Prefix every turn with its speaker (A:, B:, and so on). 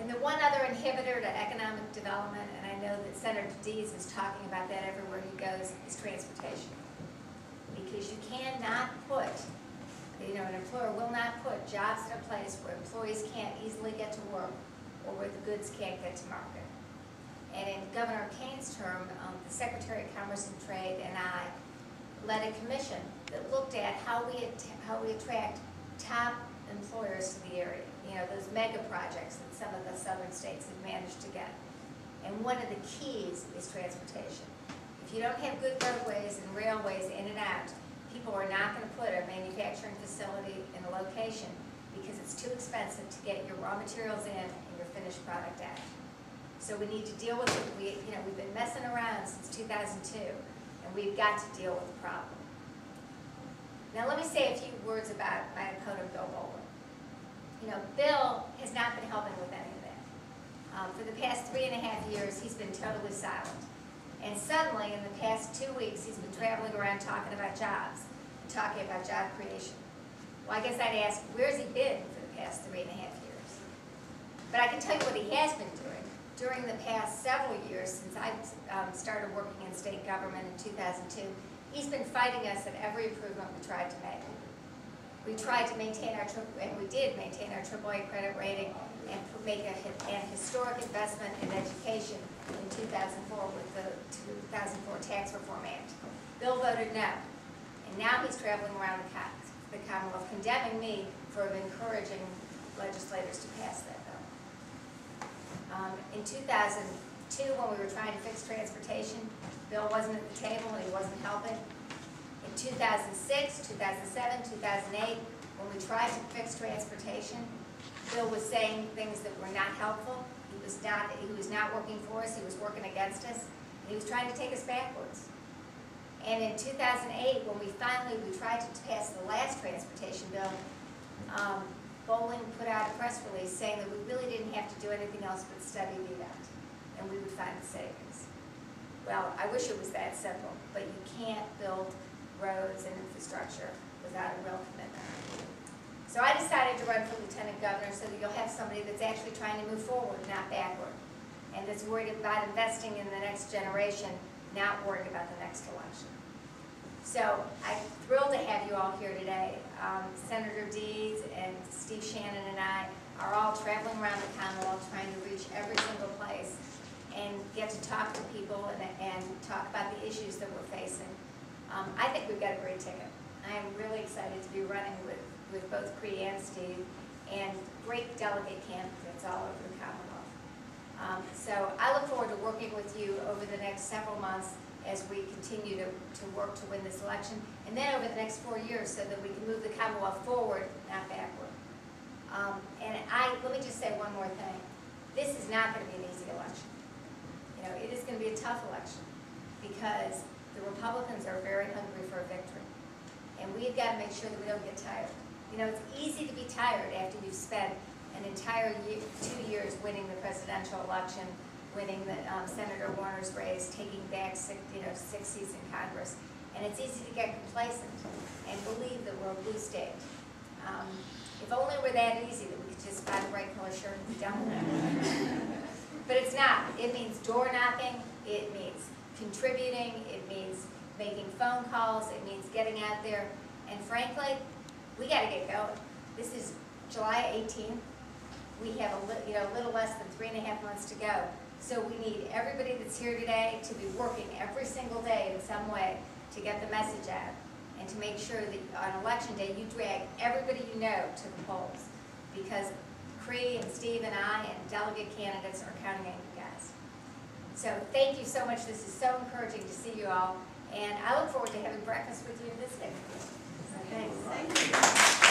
A: And the one other inhibitor to economic development, and I know that Senator Dees is talking about that everywhere he goes, is transportation. Because you cannot put, an employer will not put jobs in a place where employees can't easily get to work or where the goods can't get to market. And in Governor Kane's term, the Secretary of Commerce and Trade and I led a commission that looked at how we attract top employers to the area. Those mega projects that some of the southern states have managed to get. And one of the keys is transportation. If you don't have good roadways and railways in and out, people are not going to put a manufacturing facility in a location because it's too expensive to get your raw materials in and your finished product out. So we need to deal with it. We've been messing around since 2002, and we've got to deal with the problem. Now let me say a few words about my opponent, Bill Bolin. Bill has not been helping with any of that. For the past 3.5 years, he's been totally silent. And suddenly, in the past 2 weeks, he's been traveling around talking about jobs, and talking about job creation. Well, I guess I'd ask, where's he been for the past 3.5 years? But I can tell you what he has been doing. During the past several years, since I started working in state government in 2002, he's been fighting us at every improvement we tried to make. We tried to maintain our we did maintain our AAA credit rating and make an historic investment in education in 2004 with the 2004 Tax Reform Act. Bill voted no, and now he's traveling around the Commonwealth condemning me for encouraging legislators to pass that bill. In 2002, when we were trying to fix transportation, Bill wasn't at the table and he wasn't helping. In 2006, 2007, 2008, when we tried to fix transportation, Bill was saying things that were not helpful. He was not working for us. He was working against us. And he was trying to take us backwards. And in 2008, when we tried to pass the last transportation bill, Bolin put out a press release saying that we really didn't have to do anything else but study VDOT, and we would find the savings. Well, I wish it was that simple, but you can't build roads and infrastructure without a real commitment. So I decided to run for lieutenant governor so that you'll have somebody that's actually trying to move forward, not backward, and that's worried about investing in the next generation, not worried about the next election. So I'm thrilled to have you all here today. Senator Dees and Steve Shannon and I are all traveling around the Commonwealth trying to reach every single place and get to talk to people and talk about the issues that we're facing. I think we've got a great ticket. I am really excited to be running with both Cree and Steve and great delegate candidates all over the Commonwealth. So I look forward to working with you over the next several months as we continue to work to win this election, and then over the next 4 years so that we can move the Commonwealth forward, not backward. Let me just say one more thing. This is not going to be an easy election. It is going to be a tough election because the Republicans are very hungry for a victory. And we've got to make sure that we don't get tired. It's easy to be tired after you've spent an entire 2 years winning the presidential election, winning the Senator Warner's race, taking back 6 seats in Congress. And it's easy to get complacent and believe that we're a blue state. If only it were that easy that we could just buy the right color shirt and be done with it. But it's not. It means door knocking. It means contributing. It means making phone calls. It means getting out there. And frankly, we got to get going. This is July 18th. We have a little less than 3.5 months to go. So we need everybody that's here today to be working every single day in some way to get the message out and to make sure that on election day you drag everybody you know to the polls, because Cree and Steve and I and delegate candidates are counting on you guys. So thank you so much. This is so encouraging to see you all, and I look forward to having breakfast with you this day. Thanks. Thank you.